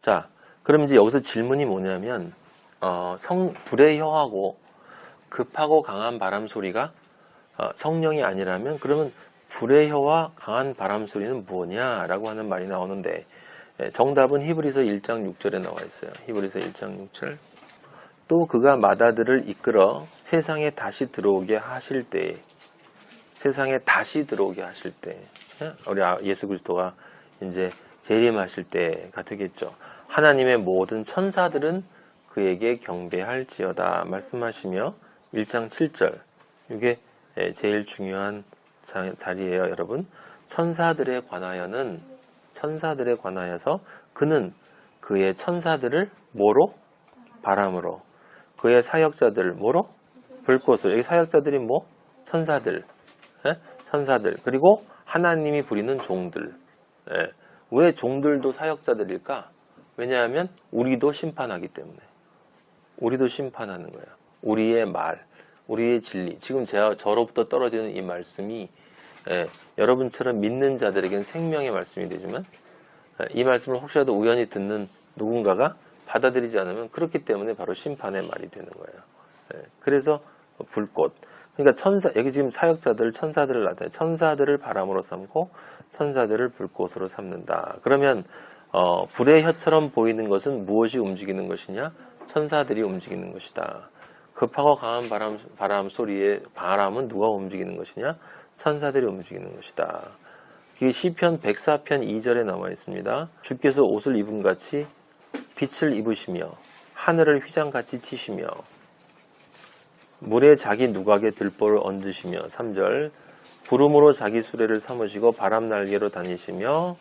자, 그럼 이제 여기서 질문이 뭐냐면 불의 혀하고 급하고 강한 바람 소리가 성령이 아니라면 그러면 불의 혀와 강한 바람 소리는 뭐냐라고 하는 말이 나오는데 정답은 히브리서 1장 6절에 나와 있어요. 히브리서 1장 6절. 또 그가 마다들을 이끌어 세상에 다시 들어오게 하실 때, 세상에 다시 들어오게 하실 때, 우리 예수 그리스도가 이제 재림하실 때가 되겠죠. 하나님의 모든 천사들은 그에게 경배할지어다 말씀하시며 1장 7절. 이게 제일 중요한 자리예요, 여러분. 천사들에 관하여서 그는 그의 천사들을 뭐로? 바람으로. 그의 사역자들 뭐로? 불꽃으로. 여기 사역자들이 뭐? 천사들. 천사들. 그리고 하나님이 부리는 종들. 왜 종들도 사역자들일까? 왜냐하면 우리도 심판하기 때문에. 우리도 심판하는 거예요. 우리의 말, 우리의 진리. 지금 저로부터 떨어지는 이 말씀이 여러분처럼 믿는 자들에게는 생명의 말씀이 되지만 이 말씀을 혹시라도 우연히 듣는 누군가가 받아들이지 않으면 그렇기 때문에 바로 심판의 말이 되는 거예요. 그래서 불꽃. 그러니까 여기 지금 사역자들, 천사들을 나타내. 천사들을 바람으로 삼고 천사들을 불꽃으로 삼는다. 그러면 불의 혀처럼 보이는 것은 무엇이 움직이는 것이냐? 천사들이 움직이는 것이다. 급하고 강한 바람 소리의 바람은 누가 움직이는 것이냐? 천사들이 움직이는 것이다. 이게 시편 104편 2절에 나와 있습니다. 주께서 옷을 입은 같이 빛을 입으시며 하늘을 휘장같이 치시며 물에 자기 누각에 들보를 얹으시며 3절 구름으로 자기 수레를 삼으시고 바람 날개로 다니시며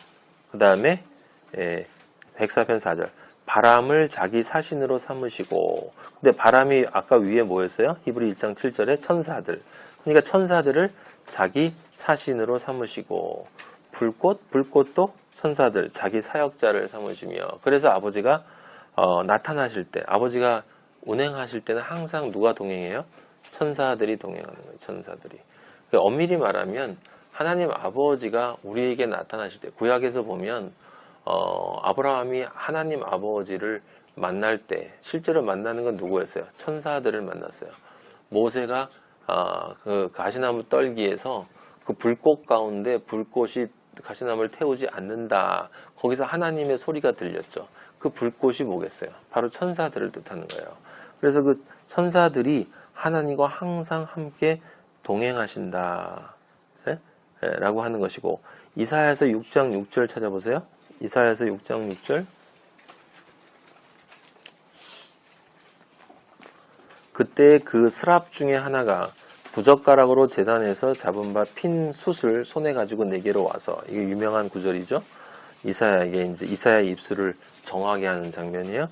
그 다음에 104편 4절 바람을 자기 사신으로 삼으시고 근데 바람이 아까 위에 뭐였어요? 히브리 1장 7절에 천사들. 그러니까 천사들을 자기 사신으로 삼으시고 불꽃도 천사들 자기 사역자를 삼으시며 그래서 아버지가 나타나실 때 아버지가 운행하실 때는 항상 누가 동행해요? 천사들이 동행하는 거예요. 천사들이. 엄밀히 말하면 하나님 아버지가 우리에게 나타나실 때 구약에서 보면 아브라함이 하나님 아버지를 만날 때 실제로 만나는 건 누구였어요? 천사들을 만났어요. 모세가 그 가시나무 떨기에서 그 불꽃 가운데 불꽃이 가시나무를 태우지 않는다. 거기서 하나님의 소리가 들렸죠. 그 불꽃이 뭐겠어요? 바로 천사들을 뜻하는 거예요. 그래서 그 천사들이 하나님과 항상 함께 동행하신다. 라고 하는 것이고 이사야서 6장 6절 찾아보세요. 이사야서 6장 6절 그때 그 스랍 중에 하나가 부젓가락으로 제단에서 잡은 바 핀 숯을 손에 가지고 내게로 와서 이게 유명한 구절이죠. 이사야에게 이제 이사야의 입술을 정하게 하는 장면이에요.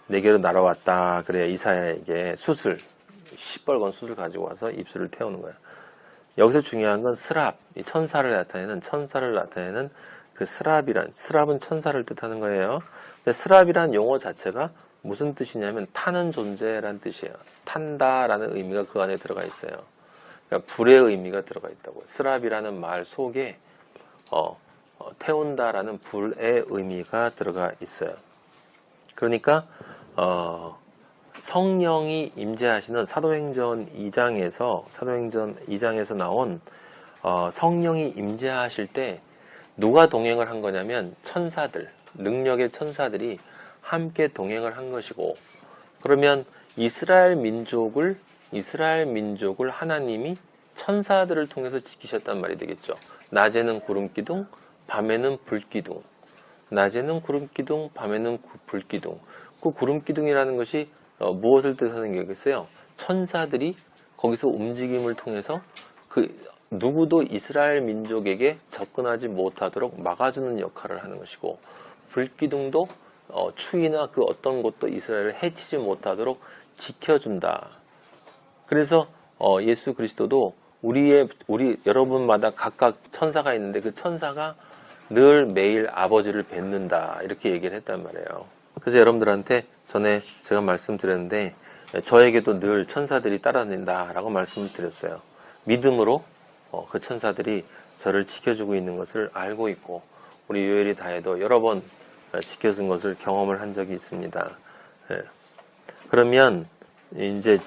내게로 날아왔다. 그래 이사야에게 숯을 시뻘건 숯을 가지고 와서 입술을 태우는 거예요. 여기서 중요한 건 스랍, 이 천사를 나타내는 그 스랍은 천사를 뜻하는 거예요. 근데 스랍이란 용어 자체가 무슨 뜻이냐면 타는 존재란 뜻이에요. 탄다라는 의미가 그 안에 들어가 있어요. 그러니까 불의 의미가 들어가 있다고. 스랍이라는 말 속에 태운다라는 불의 의미가 들어가 있어요. 그러니까 성령이 임재하시는 사도행전 2장에서 나온 성령이 임재하실 때 누가 동행을 한 거냐면 천사들, 능력의 천사들이 함께 동행을 한 것이고 그러면 이스라엘 민족을 하나님이 천사들을 통해서 지키셨단 말이 되겠죠. 낮에는 구름기둥, 밤에는 불기둥. 낮에는 구름기둥, 밤에는 불기둥. 그 구름기둥이라는 것이 무엇을 뜻하는 거겠어요? 천사들이 거기서 움직임을 통해서 그 누구도 이스라엘 민족에게 접근하지 못하도록 막아주는 역할을 하는 것이고 불기둥도 추위나 그 어떤 것도 이스라엘을 해치지 못하도록 지켜준다. 그래서 예수 그리스도도 우리 여러분마다 각각 천사가 있는데 그 천사가 늘 매일 아버지를 뵙는다 이렇게 얘기를 했단 말이에요. 그래서 여러분들한테 전에 제가 말씀드렸는데 저에게도 늘 천사들이 따라다닌다 라고 말씀을 드렸어요. 믿음으로 그 천사들이 저를 지켜주고 있는 것을 알고 있고 우리 요엘이 다해도 여러 번 지켜준 것을 경험을 한 적이 있습니다. 예. 그러면 이제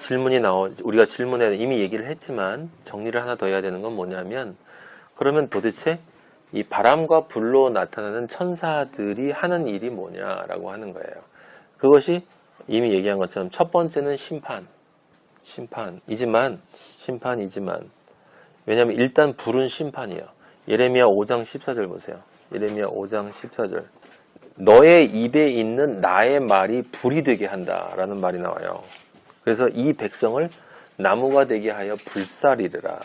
우리가 질문에 이미 얘기를 했지만 정리를 하나 더 해야 되는 건 뭐냐면, 그러면 도대체 이 바람과 불로 나타나는 천사들이 하는 일이 뭐냐라고 하는 거예요. 그것이 이미 얘기한 것처럼 첫 번째는 심판이지만 왜냐하면 일단 불은 심판이에요. 예레미야 5장 14절 보세요. 예레미야 5장 14절. 너의 입에 있는 나의 말이 불이 되게 한다라는 말이 나와요. 그래서 이 백성을 나무가 되게 하여 불사르리라.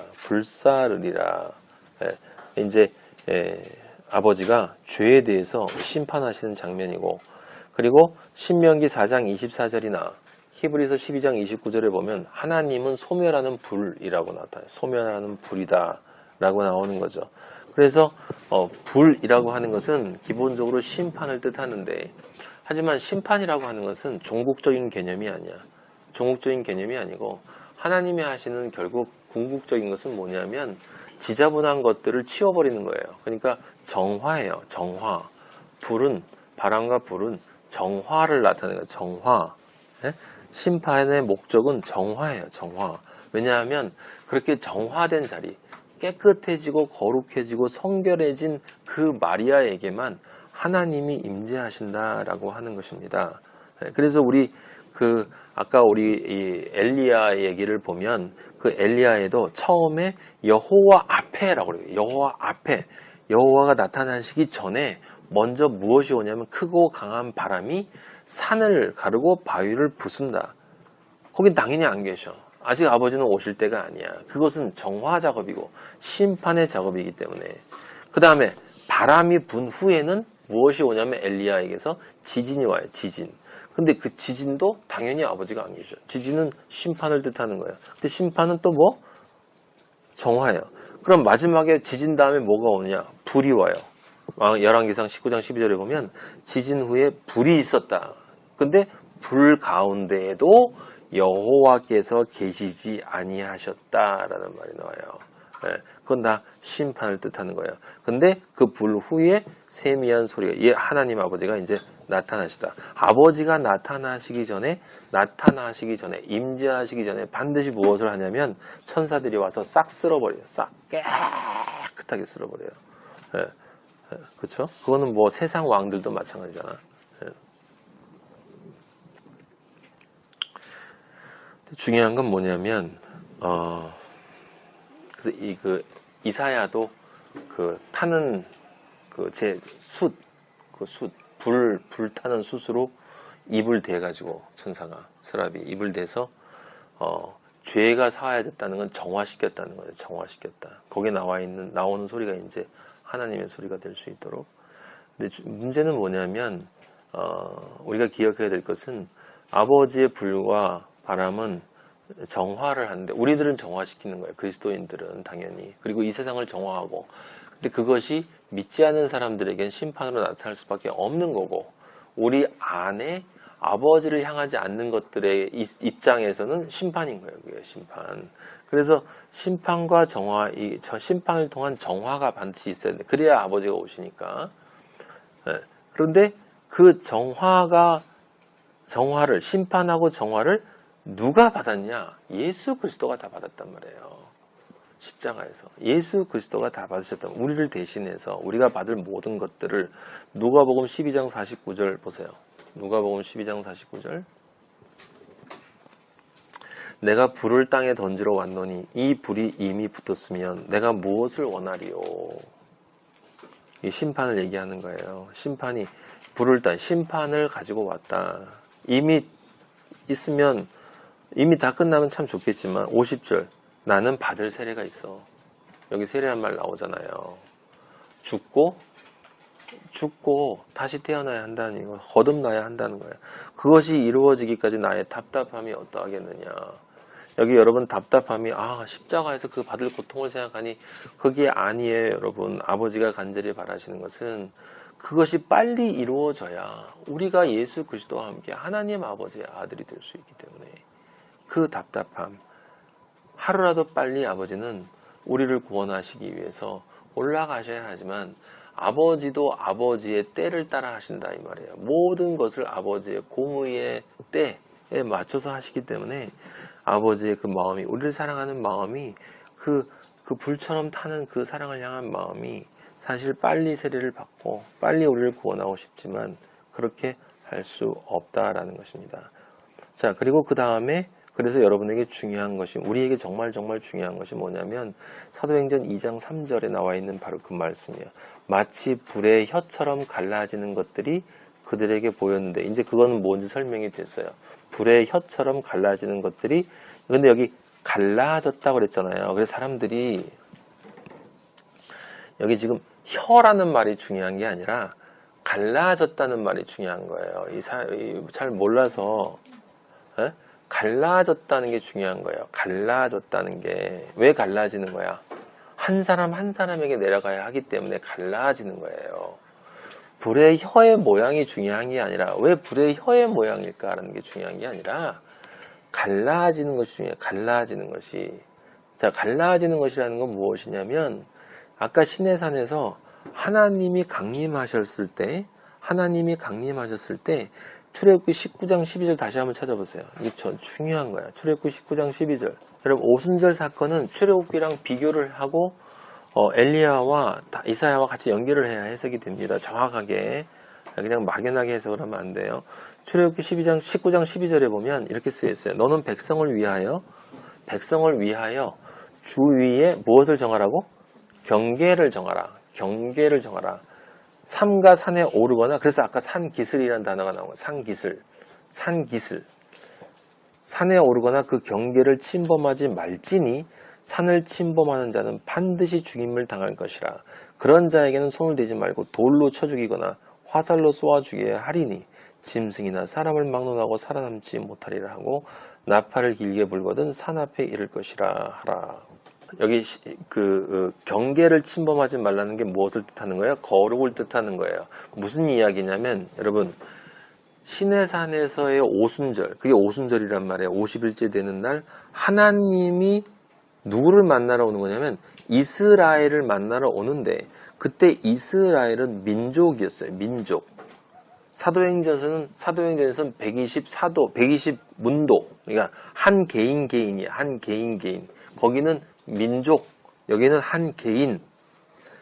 이제 아버지가 죄에 대해서 심판하시는 장면이고, 그리고 신명기 4장 24절이나 히브리서 12장 29절에 보면 하나님은 소멸하는 불이라고 나타나요. 소멸하는 불이다 라고 나오는 거죠. 그래서 불이라고 하는 것은 기본적으로 심판을 뜻하는데, 하지만 심판이라고 하는 것은 종국적인 개념이 아니야. 종국적인 개념이 아니고 하나님이 하시는 결국 궁극적인 것은 뭐냐면 지저분한 것들을 치워버리는 거예요. 그러니까 정화예요. 정화. 바람과 불은 정화를 나타내는 거예요. 정화. 네? 심판의 목적은 정화예요. 정화. 왜냐하면 그렇게 정화된 자리, 깨끗해지고 거룩해지고 성결해진 그 마리아에게만 하나님이 임재하신다라고 하는 것입니다. 그래서 아까 우리 이 엘리야 얘기를 보면 그 엘리야에도 처음에 여호와 앞에라고 그래요. 여호와 앞에. 여호와가 나타나시기 전에 먼저 무엇이 오냐면 크고 강한 바람이 산을 가르고 바위를 부순다. 거긴 당연히 안 계셔. 아직 아버지는 오실 때가 아니야. 그것은 정화 작업이고 심판의 작업이기 때문에. 그 다음에 바람이 분 후에는 무엇이 오냐면 엘리야에게서 지진이 와요. 지진. 근데 그 지진도 당연히 아버지가 안 계셔. 지진은 심판을 뜻하는 거예요. 근데 심판은 또 뭐? 정화예요. 그럼 마지막에 지진 다음에 뭐가 오느냐? 불이 와요. 열왕기상 19장 12절에 보면 지진 후에 불이 있었다. 근데 불 가운데에도 여호와께서 계시지 아니하셨다라는 말이 나와요. 그건 다 심판을 뜻하는 거예요. 근데 그 불 후에 세미한 소리가, 하나님 아버지가 이제 나타나시다. 아버지가 나타나시기 전에 임재하시기 전에 반드시 무엇을 하냐면 천사들이 와서 싹 쓸어버려요. 싹 깨끗하게 쓸어버려요. 그렇죠? 그거는 뭐 세상 왕들도 마찬가지잖아. 중요한 건 뭐냐면 그래서 이사야도 타는 불 타는 숫으로 입을 대가지고 천사가 스랍이 입을 대서 죄가 사하여졌다는 건 정화시켰다는 거예요. 정화시켰다. 거기에 나오는 소리가 이제 하나님의 소리가 될 수 있도록. 근데 문제는 뭐냐면 우리가 기억해야 될 것은 아버지의 불과 바람은 정화를 하는데 우리들은 정화시키는 거예요. 그리스도인들은 당연히. 그리고 이 세상을 정화하고. 근데 그것이 믿지 않는 사람들에겐 심판으로 나타날 수밖에 없는 거고, 우리 안에 아버지를 향하지 않는 것들의 입장에서는 심판인 거예요. 그게 심판. 그래서 심판과 정화, 심판을 통한 정화가 반드시 있어야 돼. 그래야 아버지가 오시니까. 그런데 그 심판하고 정화를 누가 받았냐? 예수 그리스도가 다 받았단 말이에요. 십자가에서. 예수 그리스도가 다 받으셨다. 우리를 대신해서 우리가 받을 모든 것들을 누가복음 12장 49절 보세요. 누가복음 12장 49절. 내가 불을 땅에 던지러 왔노니 이 불이 이미 붙었으면 내가 무엇을 원하리요? 이 심판을 얘기하는 거예요. 심판을 가지고 왔다. 이미 있으면 이미 다 끝나면 참 좋겠지만 50절 나는 받을 세례가 있어. 여기 세례한 말 나오잖아요. 죽고 다시 태어나야 한다는 거, 거듭나야 한다는 거예요. 그것이 이루어지기까지 나의 답답함이 어떠하겠느냐. 여기 여러분 답답함이 십자가에서 그 받을 고통을 생각하니 그게 아니에요. 여러분 아버지가 간절히 바라시는 것은 그것이 빨리 이루어져야 우리가 예수 그리스도와 함께 하나님 아버지의 아들이 될 수 있기 때문에 그 답답함, 하루라도 빨리 아버지는 우리를 구원하시기 위해서 올라가셔야 하지만 아버지도 아버지의 때를 따라 하신다 이 말이에요. 모든 것을 아버지의 공의의 때에 맞춰서 하시기 때문에 아버지의 그 마음이, 우리를 사랑하는 마음이, 그 불처럼 타는 그 사랑을 향한 마음이 사실 빨리 세례를 받고 빨리 우리를 구원하고 싶지만 그렇게 할 수 없다라는 것입니다. 자, 그리고 그 다음에, 그래서 여러분에게 중요한 것이, 우리에게 정말 중요한 것이 뭐냐면 사도행전 2장 3절에 나와 있는 바로 그 말씀이에요. 마치 불의 혀처럼 갈라지는 것들이 그들에게 보였는데, 이제 그거는 뭔지 설명이 됐어요. 불의 혀처럼 갈라지는 것들이, 근데 여기 갈라졌다고 그랬잖아요. 그래서 사람들이 여기 지금 혀라는 말이 중요한 게 아니라 갈라졌다는 말이 중요한 거예요. 잘 몰라서, 에? 갈라졌다는 게 중요한 거예요. 갈라졌다는 게 왜 갈라지는 거야? 한 사람 한 사람에게 내려가야 하기 때문에 갈라지는 거예요. 불의 혀의 모양이 중요한 게 아니라, 왜 불의 혀의 모양일까라는 게 중요한 게 아니라 갈라지는 것이 중요해요. 갈라지는 것이. 자, 갈라지는 것이라는 건 무엇이냐면, 아까 시내산에서 하나님이 강림하셨을 때 출애굽기 19장 12절 다시 한번 찾아보세요. 이게 중요한 거야. 출애굽기 19장 12절. 여러분, 오순절 사건은 출애굽기랑 비교를 하고 엘리야와 이사야와 같이 연결을 해야 해석이 됩니다. 정확하게. 그냥 막연하게 해석을 하면 안 돼요. 출애굽기 19장 12절에 보면 이렇게 쓰여 있어요. 너는 백성을 위하여 주 위에 무엇을 정하라고? 경계를 정하라. 삼가 산에 오르거나, 그래서 아까 산기슬이라는 단어가 나온 거예요. 산기슬. 산에 오르거나 그 경계를 침범하지 말지니 산을 침범하는 자는 반드시 죽임을 당할 것이라. 그런 자에게는 손을 대지 말고 돌로 쳐 죽이거나 화살로 쏘아 죽여야 하리니 짐승이나 사람을 막론하고 살아남지 못하리라 하고 나팔을 길게 불거든 산 앞에 이를 것이라 하라. 여기 경계를 침범하지 말라는 게 무엇을 뜻하는 거예요? 거룩을 뜻하는 거예요. 무슨 이야기냐면, 여러분, 시내산에서의 오순절, 그게 오순절이란 말이에요. 50일째 되는 날 하나님이 누구를 만나러 오는 거냐면 이스라엘을 만나러 오는데, 그때 이스라엘은 민족이었어요. 민족. 사도행전에서는 124도, 120문도, 그러니까 한 개인이야. 한 개인. 거기는 민족, 여기는 한 개인.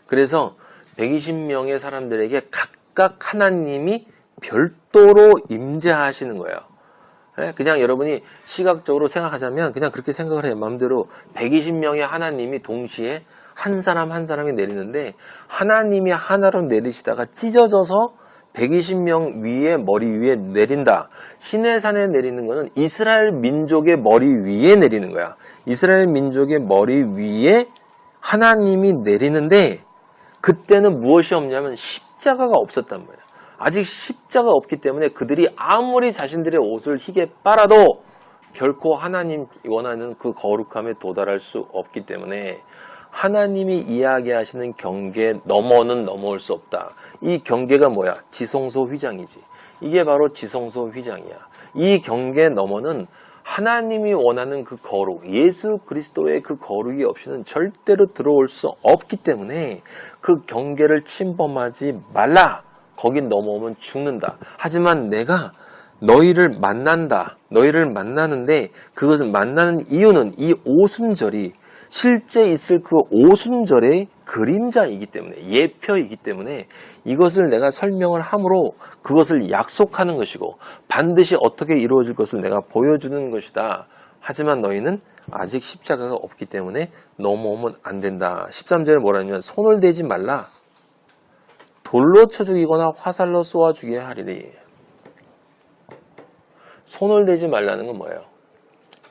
그래서 120명의 사람들에게 각각 하나님이 별도로 임재하시는 거예요. 그냥 여러분이 시각적으로 생각하자면 그냥 그렇게 생각을 해요. 마음대로 120명의 하나님이 동시에 한 사람 한 사람이 내리는데, 하나님이 하나로 내리시다가 찢어져서 120명 위에, 머리 위에 내린다. 시내산에 내리는 거는 이스라엘 민족의 머리 위에 내리는 거야. 이스라엘 민족의 머리 위에 하나님이 내리는데, 그때는 무엇이 없냐면 십자가가 없었단 말이야. 아직 십자가가 없기 때문에 그들이 아무리 자신들의 옷을 희게 빨아도 결코 하나님 원하는 그 거룩함에 도달할 수 없기 때문에 하나님이 이야기하시는 경계 너머는 넘어올 수 없다. 이 경계가 뭐야? 지성소 휘장이지. 이게 바로 지성소 휘장이야. 이 경계 너머는 하나님이 원하는 그 거룩, 예수 그리스도의 그 거룩이 없이는 절대로 들어올 수 없기 때문에 그 경계를 침범하지 말라. 거긴 넘어오면 죽는다. 하지만 내가 너희를 만나는데 그것을 만나는 이유는 이 오순절이 실제 있을 그 오순절의 그림자이기 때문에, 예표이기 때문에 이것을 내가 설명을 함으로 그것을 약속하는 것이고 반드시 어떻게 이루어질 것을 내가 보여주는 것이다. 하지만 너희는 아직 십자가가 없기 때문에 넘어오면 안 된다. 13절에 뭐라냐면 손을 대지 말라. 돌로 쳐 죽이거나 화살로 쏘아 죽여야 하리니. 손을 대지 말라는 건 뭐예요?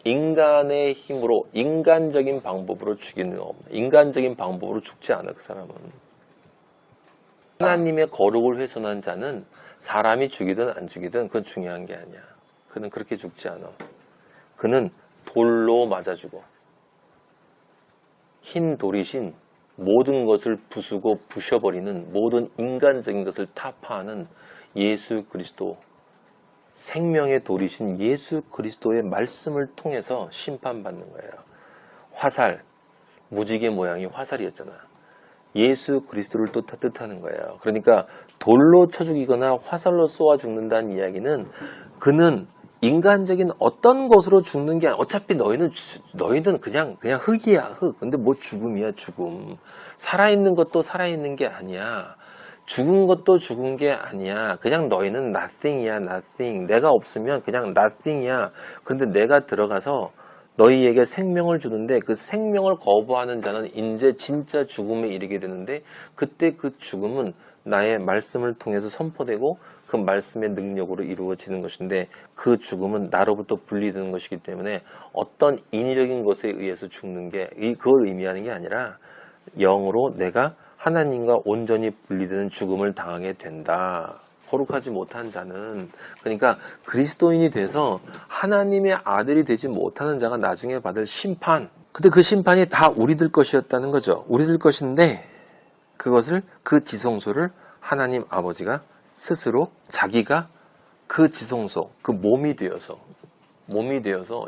인간의 힘으로, 인간적인 방법으로 죽이는 거 없는, 인간적인 방법으로 죽지 않아. 그 사람은 하나님의 거룩을 훼손한 자는 사람이 죽이든 안 죽이든 그건 중요한 게 아니야. 그는 그렇게 죽지 않아. 그는 돌로 맞아 죽어. 흰 돌이신 모든 것을 부수고 부셔버리는, 모든 인간적인 것을 타파하는 예수 그리스도, 생명의 돌이신 예수 그리스도의 말씀을 통해서 심판받는 거예요. 화살, 무지개 모양이 화살이었잖아. 예수 그리스도를 또 뜻하는 거예요. 그러니까 돌로 쳐 죽이거나 화살로 쏘아 죽는다는 이야기는 그는 인간적인 어떤 것으로 죽는 게 아니라 어차피 너희는 그냥 흙이야, 흙. 근데 뭐 죽음이야, 죽음. 살아있는 것도 살아있는 게 아니야. 죽은 것도 죽은 게 아니야. 그냥 너희는 nothing이야, nothing. 내가 없으면 그냥 nothing이야. 그런데 내가 들어가서 너희에게 생명을 주는데 그 생명을 거부하는 자는 이제 진짜 죽음에 이르게 되는데 그때 그 죽음은 나의 말씀을 통해서 선포되고 그 말씀의 능력으로 이루어지는 것인데 그 죽음은 나로부터 분리되는 것이기 때문에 어떤 인위적인 것에 의해서 죽는 게 그걸 의미하는 게 아니라 영으로 내가 하나님과 온전히 분리되는 죽음을 당하게 된다. 거룩하지 못한 자는 그러니까 그리스도인이 돼서 하나님의 아들이 되지 못하는 자가 나중에 받을 심판. 근데 그 심판이 다 우리들 것이었다는 거죠. 우리들 것인데 그것을 그 지성소를 하나님 아버지가 스스로 자기가 그 지성소, 그 몸이 되어서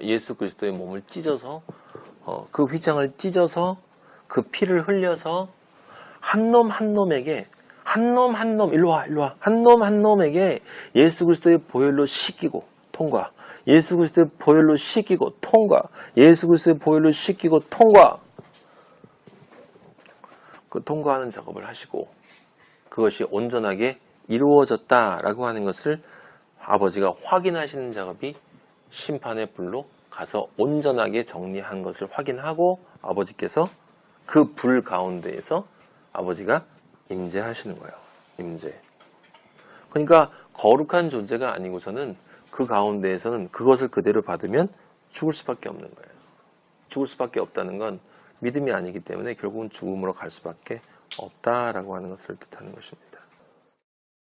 예수 그리스도의 몸을 찢어서 그 휘장을 찢어서 그 피를 흘려서 한 놈 한 놈에게 한 놈 놈에게 예수 그리스도의 보혈로 씻기고 통과. 예수 그리스도의 보혈로 씻기고 통과. 예수 그리스도의 보혈로 씻기고 통과. 그 통과하는 작업을 하시고 그것이 온전하게 이루어졌다라고 하는 것을 아버지가 확인하시는 작업이 심판의 불로 가서 온전하게 정리한 것을 확인하고 아버지께서 그 불 가운데에서 아버지가 임재하시는 거예요. 임재. 그러니까 거룩한 존재가 아니고서는 그 가운데에서는 그것을 그대로 받으면 죽을 수밖에 없는 거예요. 죽을 수밖에 없다는 건 믿음이 아니기 때문에 결국은 죽음으로 갈 수밖에 없다라고 하는 것을 뜻하는 것입니다.